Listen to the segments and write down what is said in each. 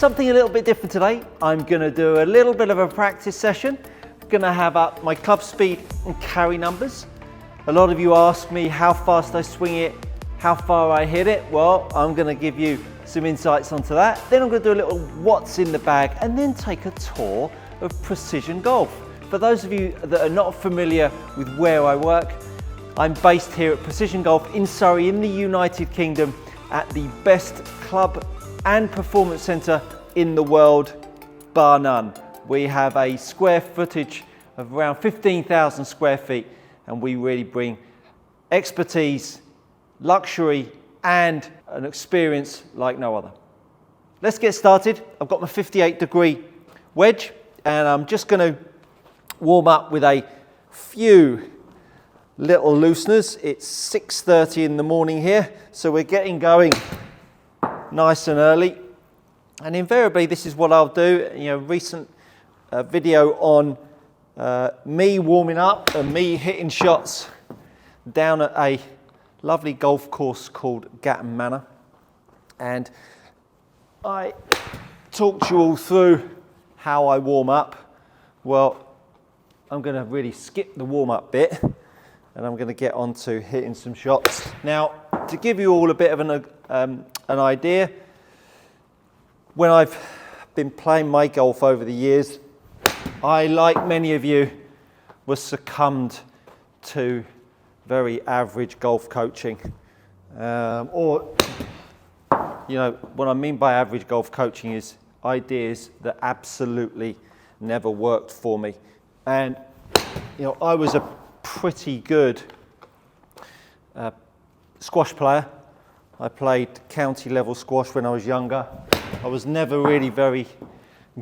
something a little bit different today. I'm going to do a little bit of a practice session. I'm going to have up my club speed and carry numbers. A lot of you ask me how fast I swing it, how far I hit it. Well, I'm going to give you some insights onto that. Then I'm going to do a little what's in the bag and then take a tour of Precision Golf. For those of you that are not familiar with where I work, I'm based here at Precision Golf in Surrey in the United Kingdom at the best club and performance centre in the world, bar none. We have a square footage of around 15,000 square feet and we really bring expertise, luxury and an experience like no other. Let's get started. I've got my 58-degree wedge and I'm just going to warm up with a few little looseners. It's 6:30 in the morning here, so we're getting going nice and early. And invariably this is what I'll do. You know, recent video on me warming up and me hitting shots down at a lovely golf course called Gatton Manor, and I talked you all through how I warm up. Well, I'm going to really skip the warm-up bit and I'm going to get on to hitting some shots. Now, to give you all a bit of an idea, when I've been playing my golf over the years, I, like many of you, was succumbed to very average golf coaching. Or, you know, what I mean by average golf coaching is ideas that absolutely never worked for me. And, you know, I was a pretty good squash player. I played county level squash when I was younger. I was never really very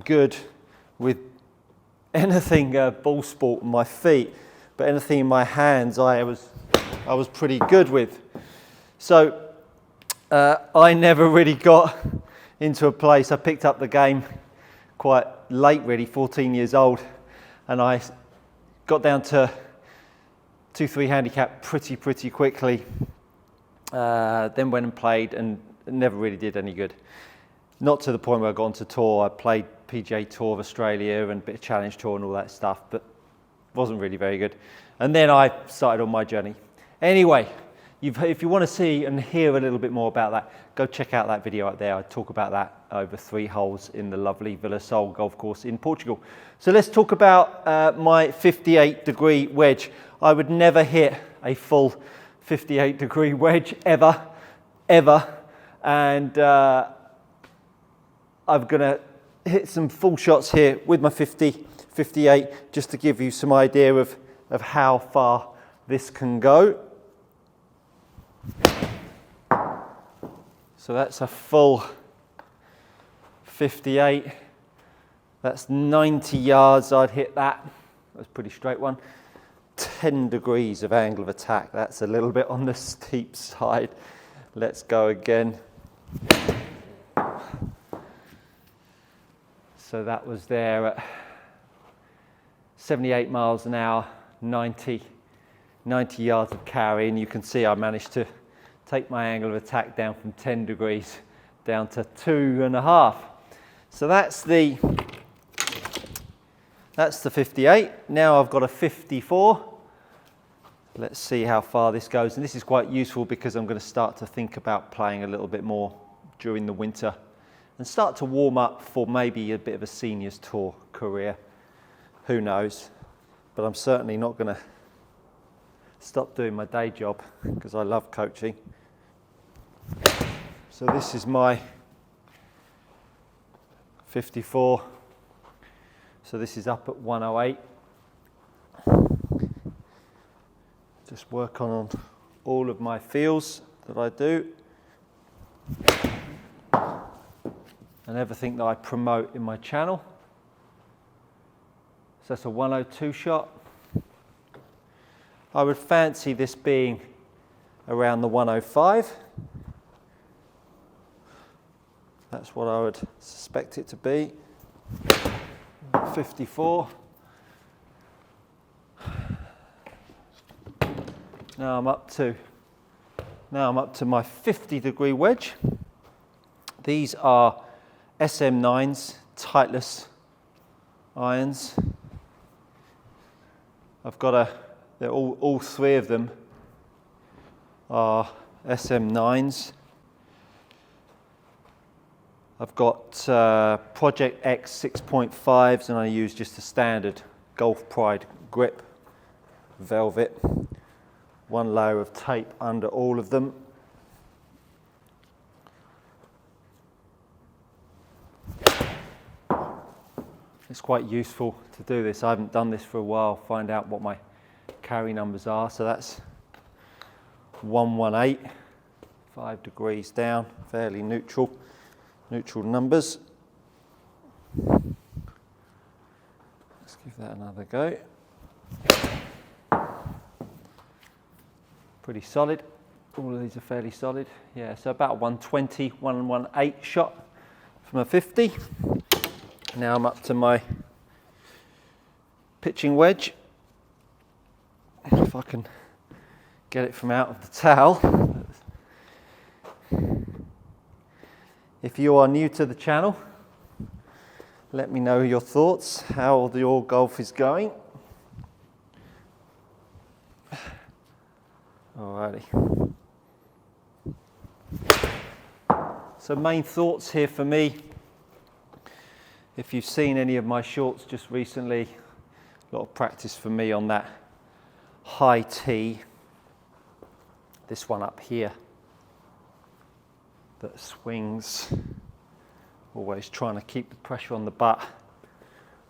good with anything ball sport on my feet, but anything in my hands I was pretty good with. So I never really got into a place. I picked up the game quite late, really, 14 years old, and I got down to 2-3 handicap pretty quickly. Then went and played and never really did any good. Not to the point where I got onto tour. I played PGA Tour of Australia and a bit of Challenge Tour and all that stuff, but wasn't really very good. And then I started on my journey. Anyway, if you want to see and hear a little bit more about that, go check out that video out there. I talk about that over 3 holes in the lovely Vila Sol golf course in Portugal. So let's talk about my 58-degree wedge. I would never hit a full 58-degree wedge ever. And I'm going to hit some full shots here with my 58 just to give you some idea of how far this can go. So that's a full 58. That's 90 yards. I'd hit that. That's a pretty straight one. 10 degrees of angle of attack. That's a little bit on the steep side. Let's go again. So that was there at 78 miles an hour, 90 yards of carry, and you can see I managed to take my angle of attack down from 10 degrees down to 2.5. So that's the 58. Now I've got a 54. Let's see how far this goes. And this is quite useful because I'm going to start to think about playing a little bit more during the winter and start to warm up for maybe a bit of a seniors tour career. Who knows? But I'm certainly not going to stop doing my day job because I love coaching. So this is my 54. So this is up at 108. Just work on all of my feels that I do and everything that I promote in my channel. So that's a 102 shot. I would fancy this being around the 105. That's what I would suspect it to be. 54. Now I'm up to my 50-degree wedge. These are SM9s, tightless irons. I've got they're all three of them are SM9s. I've got Project X 6.5s, and I use just a standard Golf Pride grip, velvet. One layer of tape under all of them. It's quite useful to do this. I haven't done this for a while, find out what my carry numbers are. So that's 118, 5 degrees down, fairly neutral numbers. Let's give that another go. Pretty solid. All of these are fairly solid. Yeah, so about 120, 118 shot from a 50. Now I'm up to my pitching wedge. If I can get it from out of the towel. If you are new to the channel, let me know your thoughts, how your golf is going. Alrighty. So main thoughts here for me. If you've seen any of my shorts just recently, a lot of practice for me on that high tee. This one up here that swings, always trying to keep the pressure on the butt,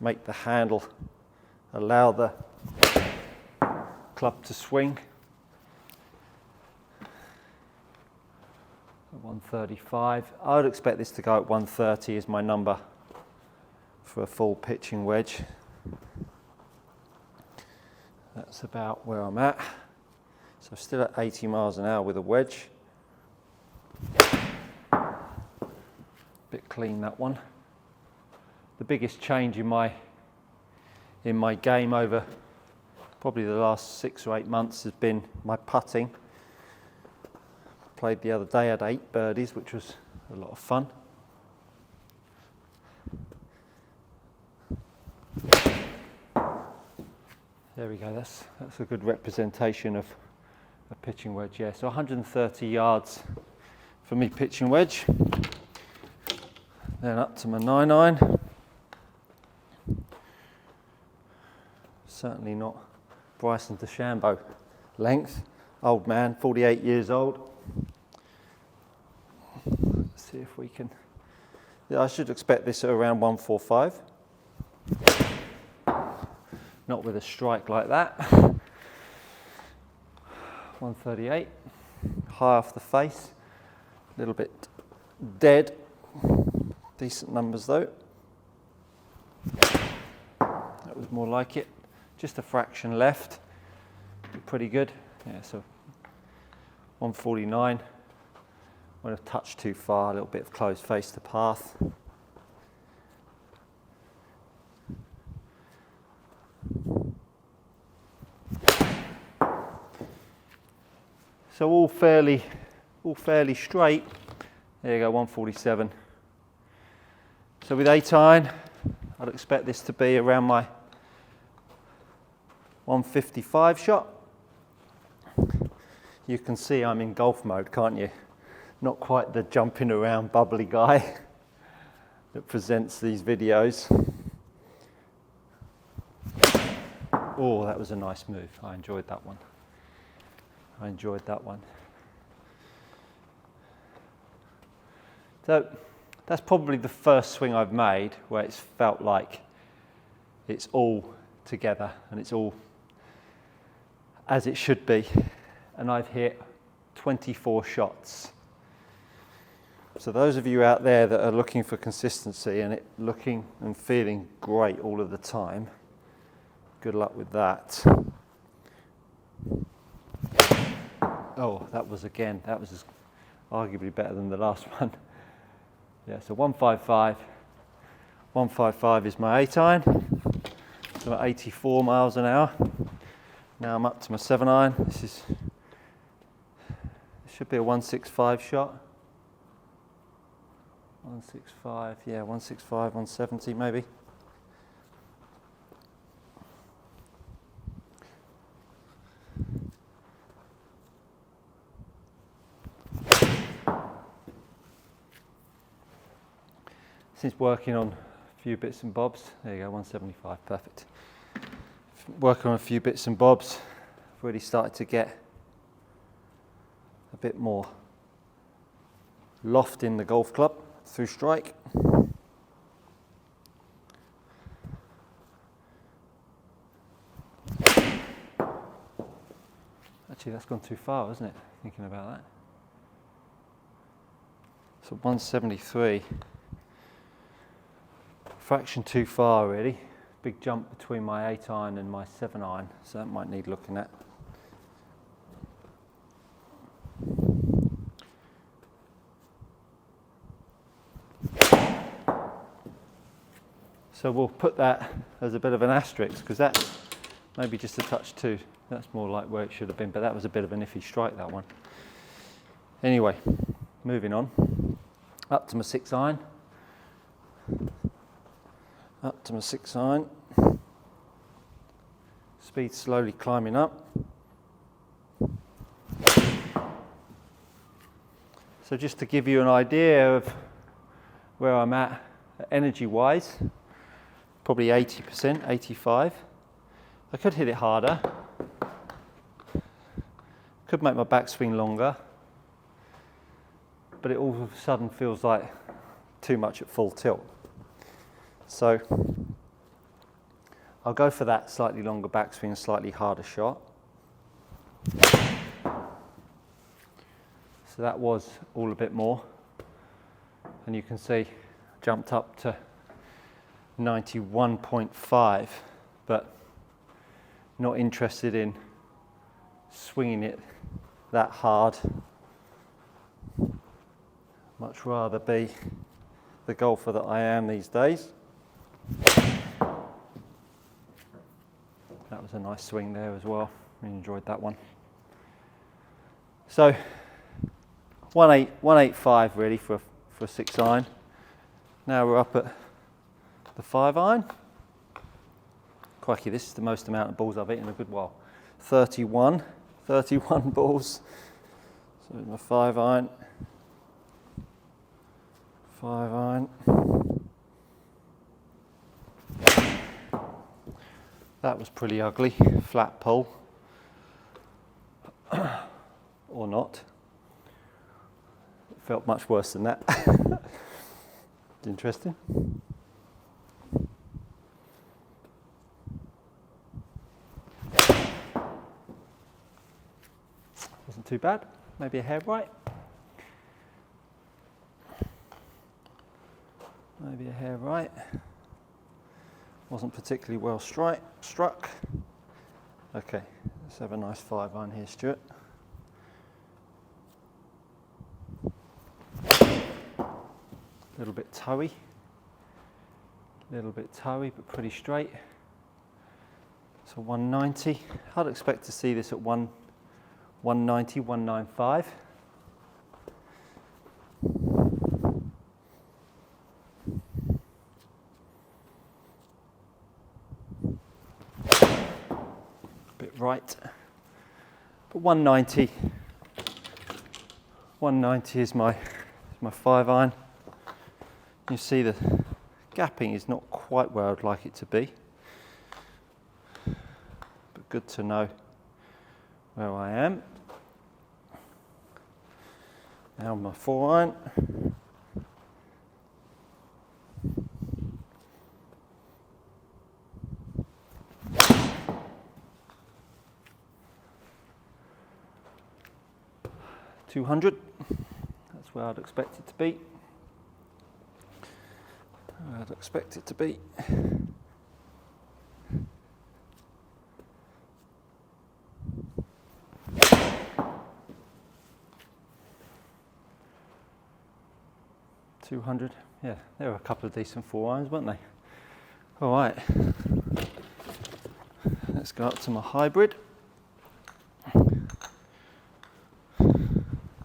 make the handle, allow the club to swing. 135. I would expect this to go at 130 is my number for a full pitching wedge. That's about where I'm at. So still at 80 miles an hour with a wedge. Bit clean, that one. The biggest change in my game over probably the last 6 or 8 months has been my putting. Played the other day, had 8 birdies, which was a lot of fun. There we go, that's a good representation of a pitching wedge. Yeah, so 130 yards for me pitching wedge. Then up to my 9-iron. Certainly not Bryson DeChambeau length. Old man, 48 years old. Let's see if we can. Yeah, I should expect this at around 145. Not with a strike like that. 138. High off the face. A little bit dead. Decent numbers though. That was more like it. Just a fraction left. Pretty good. Yeah, so 149. Won't have touched too far, a little bit of closed face to path. So all fairly straight. There you go, 147. So with 8-iron, I'd expect this to be around my 155 shot. You can see I'm in golf mode, can't you? Not quite the jumping around bubbly guy that presents these videos. Oh, that was a nice move. I enjoyed that one. So that's probably the first swing I've made where it's felt like it's all together and it's all as it should be. And I've hit 24 shots. So those of you out there that are looking for consistency and it looking and feeling great all of the time, good luck with that. Oh, that was arguably better than the last one. Yeah, so 155. 155 is my 8-iron. So at 84 miles an hour. Now I'm up to my 7-iron. This should be a 165 shot. 165, yeah, 165, 170 maybe. Since working on a few bits and bobs, there you go, 175, perfect. Working on a few bits and bobs, I've really started to get a bit more loft in the golf club through strike. Actually, that's gone too far, isn't it? Thinking about that. So 173. Fraction too far really. Big jump between my 8 iron and my 7 iron, so that might need looking at. So we'll put that as a bit of an asterisk, because that's maybe just a touch too. That's more like where it should have been, but that was a bit of an iffy strike, that one. Anyway, moving on. Up to my 6 iron. Up to my 6 iron. Speed slowly climbing up. So just to give you an idea of where I'm at energy wise, probably 80%, 85. I could hit it harder. Could make my backswing longer. But it all of a sudden feels like too much at full tilt. So I'll go for that slightly longer backswing, slightly harder shot. So that was all a bit more. And you can see jumped up to 91.5, but not interested in swinging it that hard. Much rather be the golfer that I am these days. That was a nice swing there as well. Really enjoyed that one. So 185 really for a 6 iron. Now we're up at the 5 iron. Crikey, this is the most amount of balls I've hit in a good while. 31 balls. So my 5 iron. 5 iron. That was pretty ugly, flat pull. Or not. It felt much worse than that. Interesting. Wasn't too bad, maybe a hair right. Maybe a hair right. Wasn't particularly well struck. Okay, let's have a nice 5 iron here, Stuart. A little bit toey. But pretty straight. So 190. I'd expect to see this at 190, 195. Right, but 190 is my 5 iron. You see the gapping is not quite where I'd like it to be, but good to know where I am. Now my 4 iron. .200, that's where I'd expect it to be. I'd expect it to be. .200, yeah, there were a couple of decent 4 irons, weren't they? All right, let's go up to my hybrid.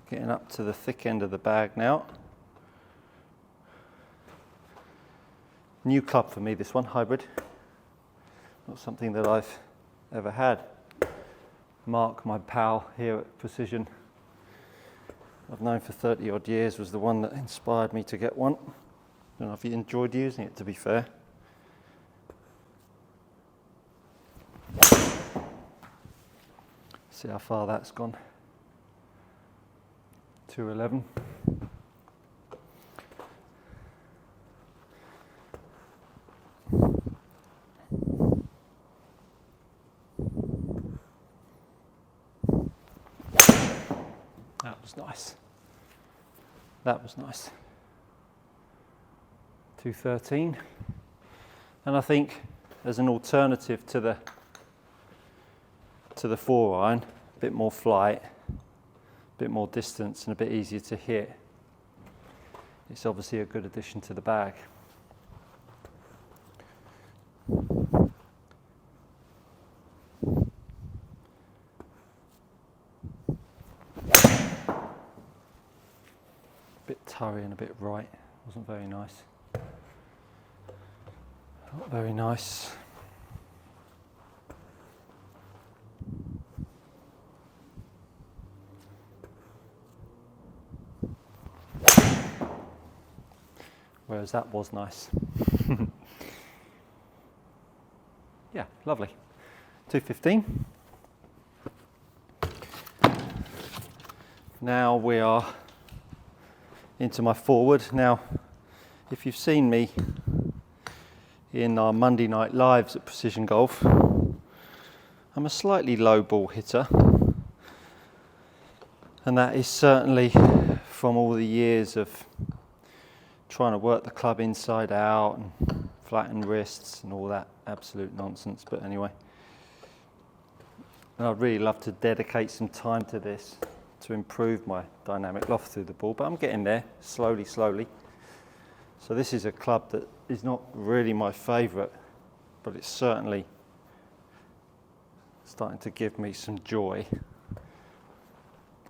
Getting up to the thick end of the bag now. New club for me, this one, hybrid. Not something that I've ever had. Mark, my pal here at Precision, I've known for 30 odd years, was the one that inspired me to get one. I don't know if he enjoyed using it, to be fair. See how far that's gone. 211. That was nice. That was nice. 213. And I think as an alternative to the 4-iron, a bit more flight, a bit more distance and a bit easier to hit, it's obviously a good addition to the bag. Bit turry and a bit right, wasn't very nice. Not very nice. Whereas that was nice. Yeah, lovely. 215. Now we are into my forward. Now, if you've seen me in our Monday night lives at Precision Golf, I'm a slightly low ball hitter, and that is certainly from all the years of trying to work the club inside out and flatten wrists and all that absolute nonsense. But anyway, and I'd really love to dedicate some time to this to improve my dynamic loft through the ball, but I'm getting there slowly. So this is a club that is not really my favourite, but it's certainly starting to give me some joy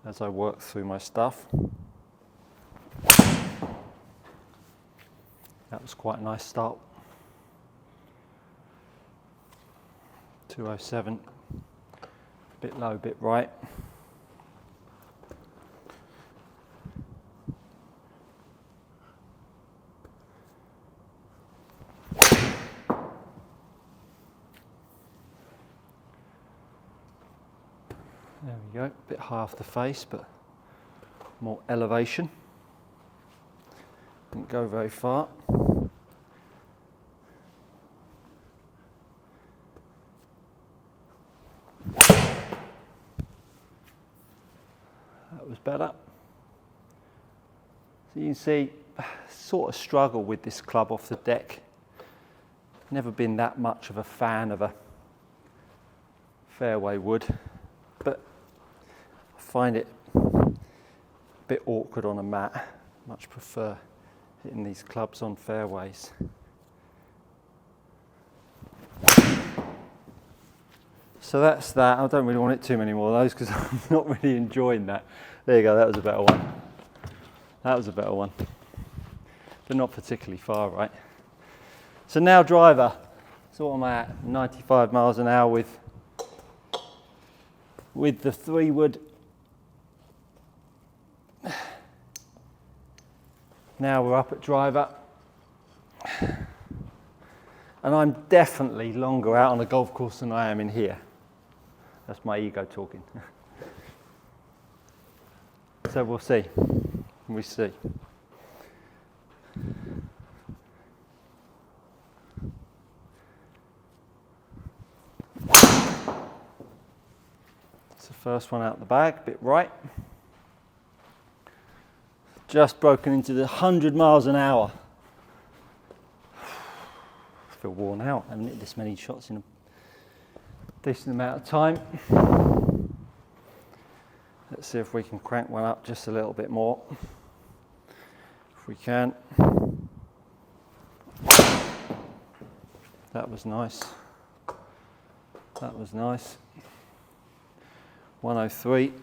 as I work through my stuff. That was quite a nice start. 207, a bit low, a bit right. There we go, a bit high off the face, but more elevation. Didn't go very far. That was better. So you can see, sort of struggle with this club off the deck. Never been that much of a fan of a fairway wood, but I find it a bit awkward on a mat. Much prefer hitting these clubs on fairways. So that's that. I don't really want it too many more of those because I'm not really enjoying that. There you go, that was a better one. That was a better one. But not particularly far right. So now driver. So what am I at? 95 miles an hour with the 3-wood. Now we're up at driver. And I'm definitely longer out on a golf course than I am in here. That's my ego talking. So we'll see. We see. It's the first one out the bag, a bit right. Just broken into the 100 miles an hour. I feel worn out. I haven't hit this many shots in a decent amount of time. Let's see if we can crank one up just a little bit more. If we can. That was nice. That was nice. 103.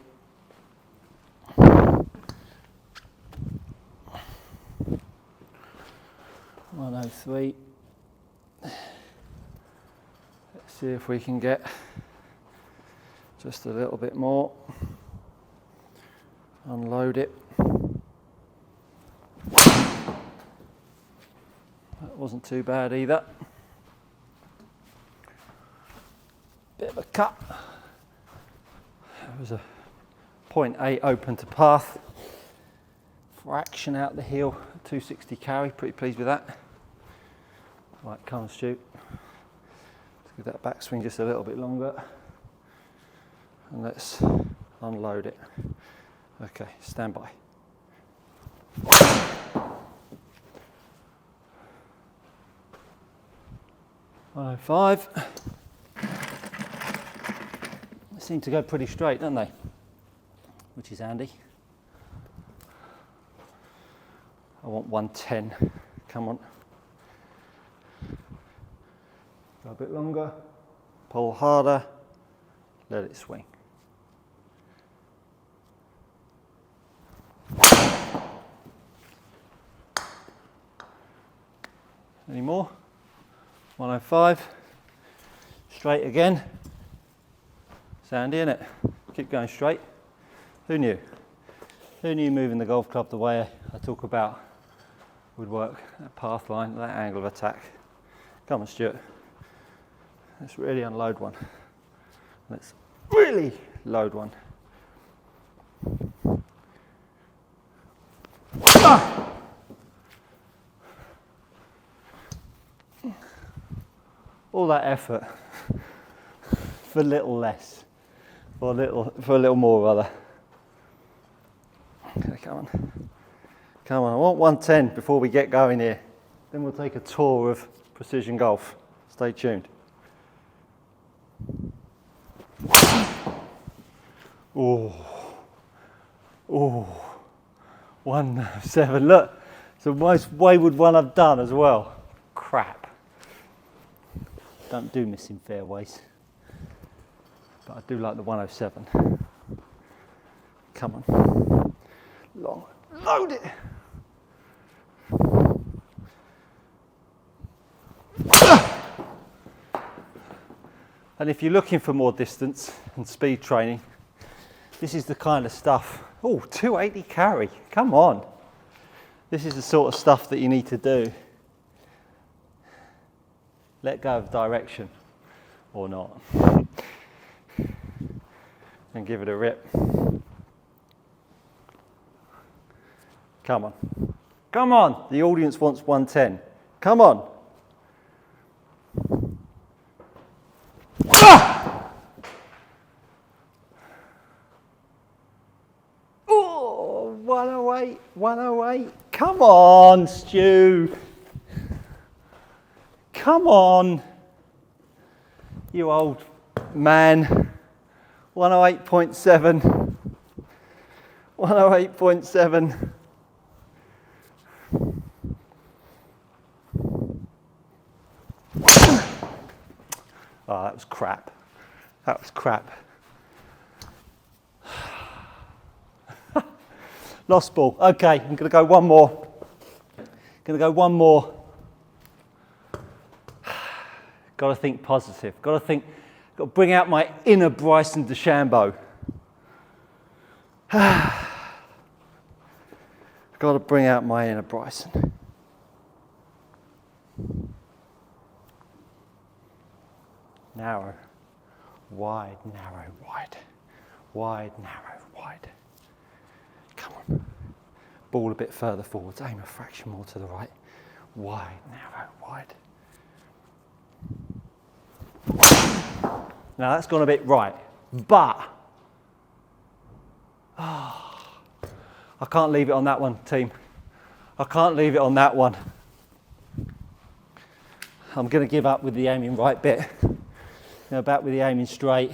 Let's see if we can get just a little bit more. Unload it. That wasn't too bad either. Bit of a cut. There was a 0.8 open to path. Fraction out the heel, 260 carry, pretty pleased with that. Right, come on, Stu. Let's give that backswing just a little bit longer. And let's unload it. Okay, stand by. .105. They seem to go pretty straight, don't they? Which is handy. I want 110. Come on. Go a bit longer. Pull harder. Let it swing. Any more? 105. Straight again. Sandy, innit? Keep going straight. Who knew? Who knew moving the golf club the way I talk about would work? That path line, that angle of attack. Come on, Stuart. Let's really unload one. Let's really load one. Ah! All that effort for a little less, for a little more rather. Okay, come on. Come on, I want 110 before we get going here. Then we'll take a tour of precision golf. Stay tuned. Oh, 107. Look, it's the most wayward one I've done as well. Crap. Don't do missing fairways, but I do like the 107. Come on, long, load it. And if you're looking for more distance and speed training, this is the kind of stuff. Oh, 280 carry, come on. This is the sort of stuff that you need to do. Let go of direction, or not. And give it a rip. Come on. Come on, the audience wants 110. Come on. Ah! Oh, 108, 108. Come on, Stu. Come on, you old man. 108.7. 108.7. Oh, that was crap. That was crap. Lost ball. Okay, I'm going to go one more. Going to go one more. Got to think positive. Got to bring out my inner Bryson DeChambeau. Got to bring out my inner Bryson. Narrow, wide, narrow, wide. Wide, narrow, wide. Come on. Ball a bit further forwards. Aim a fraction more to the right. Wide, narrow, wide. Now that's gone a bit right, but I can't leave it on that one, team. I can't leave it on that one. I'm going to give up with the aiming right bit. Back with the aiming straight.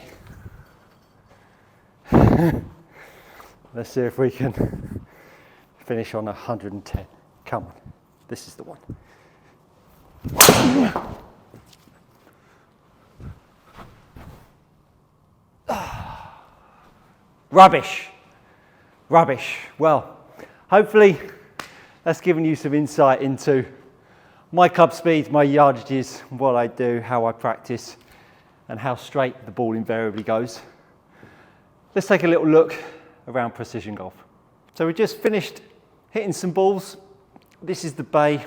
Let's see if we can finish on 110. Come on, this is the one. Rubbish. Rubbish. Well, hopefully that's given you some insight into my club speed, my yardages, what I do, how I practice, and how straight the ball invariably goes. Let's take a little look around precision golf. So we just finished hitting some balls. This is the bay,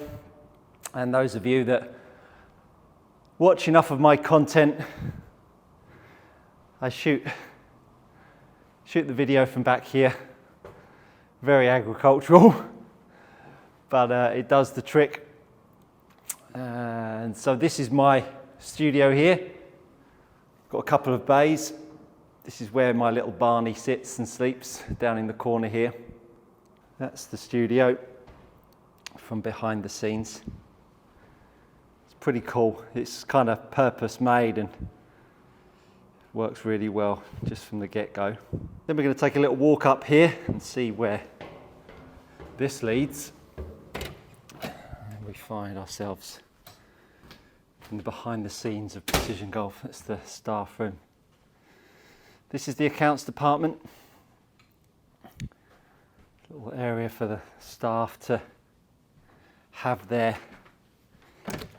and those of you that watch enough of my content, I shoot the video from back here. Very agricultural, but it does the trick. And so this is my studio here. Got a couple of bays. This is where my little Barney sits and sleeps, down in the corner here. That's the studio from behind the scenes. It's pretty cool. It's kind of purpose made and works really well just from the get-go. Then we're going to take a little walk up here and see where this leads. And we find ourselves in the behind the scenes of precision golf. That's the staff room. This is the accounts department. Little area for the staff to have their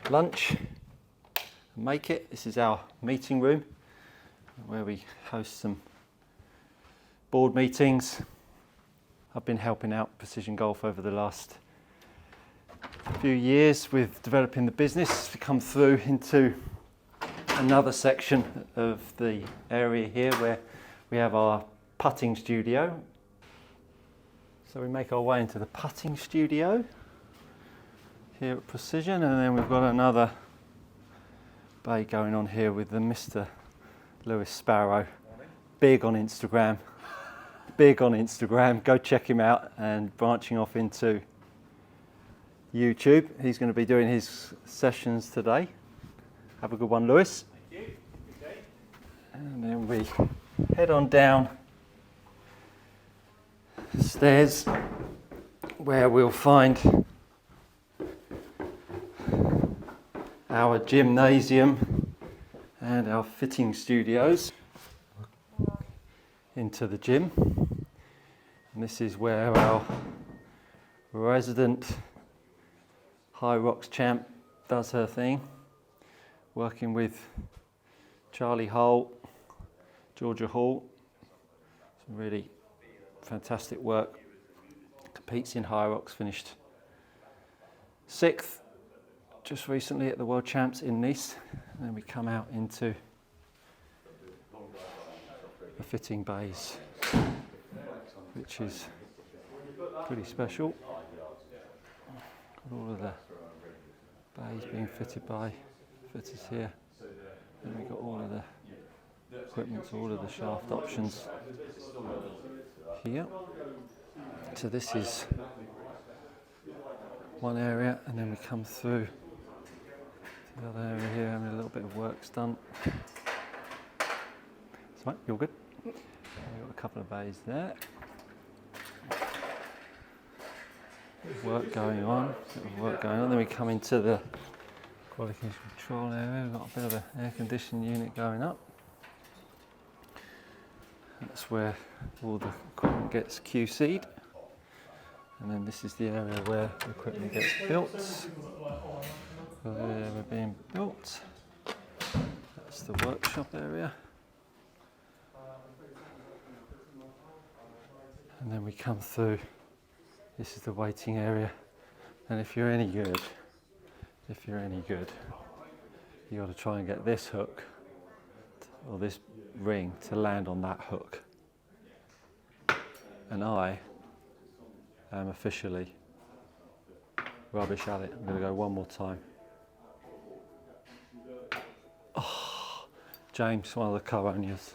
lunch and make it. This is our meeting room where we host some board meetings. I've been helping out precision golf over the last few years with developing the business to come through into another section of the area here where we have our putting studio. So we make our way into the putting studio here at Precision, and then we've got another bay going on here with the Mr. Lewis Sparrow. Big on Instagram. Big on Instagram. Go check him out, and branching off into YouTube. He's going to be doing his sessions today. Have a good one, Lewis. Thank you. Okay. And then we head on down the stairs where we'll find our gymnasium and our fitting studios. Into the gym. And this is where our resident High Rocks champ does her thing, working with Charlie Hull, Georgia Hall. Some really fantastic work. Competes in High Rocks, finished 6th just recently at the World Champs in Nice. And then we come out into the fitting bays, which is pretty special. Got all of the bays being fitted by fitters here. And we've got all of the equipment, all of the shaft options here. So this is one area, and then we come through to the other area here, having a little bit of work's done. That's right, you're good. We've got a couple of bays there. Work going on. Then we come into the quality control area. We've got a bit of an air conditioning unit going up. That's where all the equipment gets QC'd. And then this is the area where the equipment gets built. So there we're being built. That's the workshop area. And then we come through, this is the waiting area. And if you're any good, you got to try and get this hook, or this ring, to land on that hook. And I am officially rubbish at it. I'm going to go one more time. Oh, James, one of the co-owners,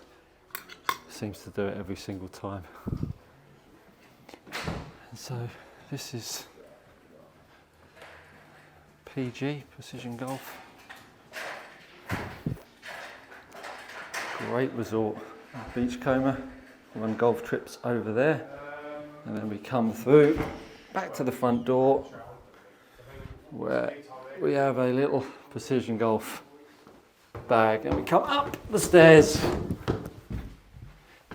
seems to do it every single time. And so this is PG, Precision Golf. Great resort, Beachcomber. Run golf trips over there. And then we come through, back to the front door, where we have a little Precision Golf bag. And we come up the stairs,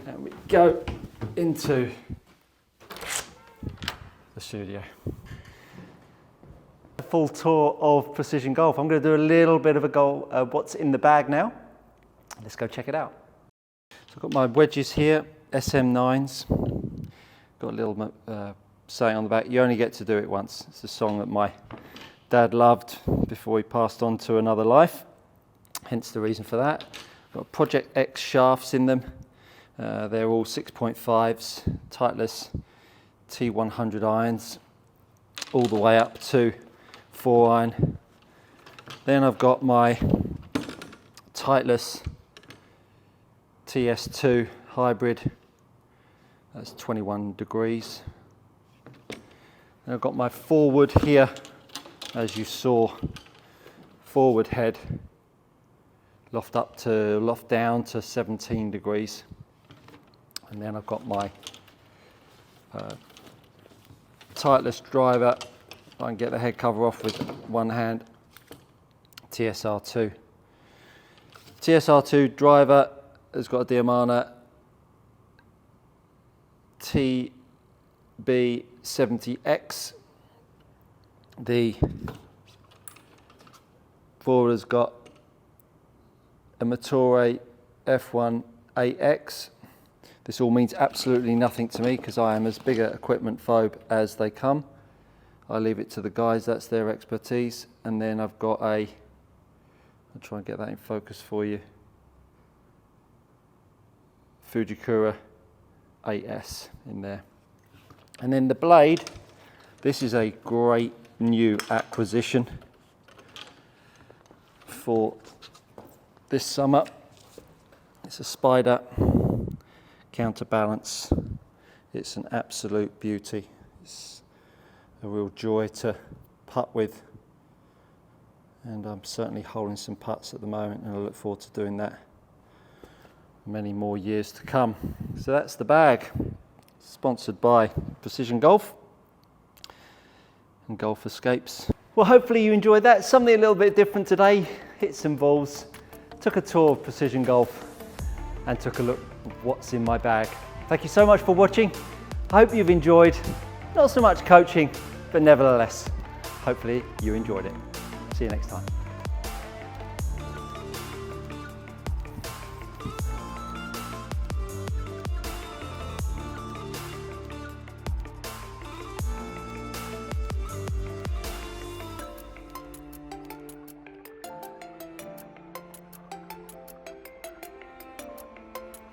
and we go into the studio. full tour of Precision Golf. I'm going to do a little bit of a what's in the bag now. Let's go check it out. So I've got my wedges here, SM9s. Got a little saying on the back, you only get to do it once. It's a song that my dad loved before he passed on to another life, hence the reason for that. Got Project X shafts in them. They're all 6.5s, Titleist T100 irons, all the way up to 4 iron. Then I've got my Titleist TS2 hybrid, that's 21 degrees. And I've got my forward here, as you saw, forward head, loft down to 17 degrees. And then I've got my Titleist driver, I can get the head cover off with one hand, TSR2. TSR2 driver has got a Diamana TB70X. The forward has got a Motore F1AX. This all means absolutely nothing to me because I am as big an equipment phobe as they come. I leave it to the guys, that's their expertise. And then I've got I'll try and get that in focus for you, Fujikura 8S in there. And then the blade, this is a great new acquisition for this summer. It's a Spider counterbalance. It's an absolute beauty. It's a real joy to putt with, and I'm certainly holding some putts at the moment, and I look forward to doing that many more years to come. So that's the bag, sponsored by Precision Golf and Golf Escapes. Well, hopefully you enjoyed that. Something a little bit different today. Hit some balls, took a tour of Precision Golf, and took a look at what's in my bag. Thank you so much for watching. I hope you've enjoyed, not so much coaching, but nevertheless, hopefully you enjoyed it. See you next time.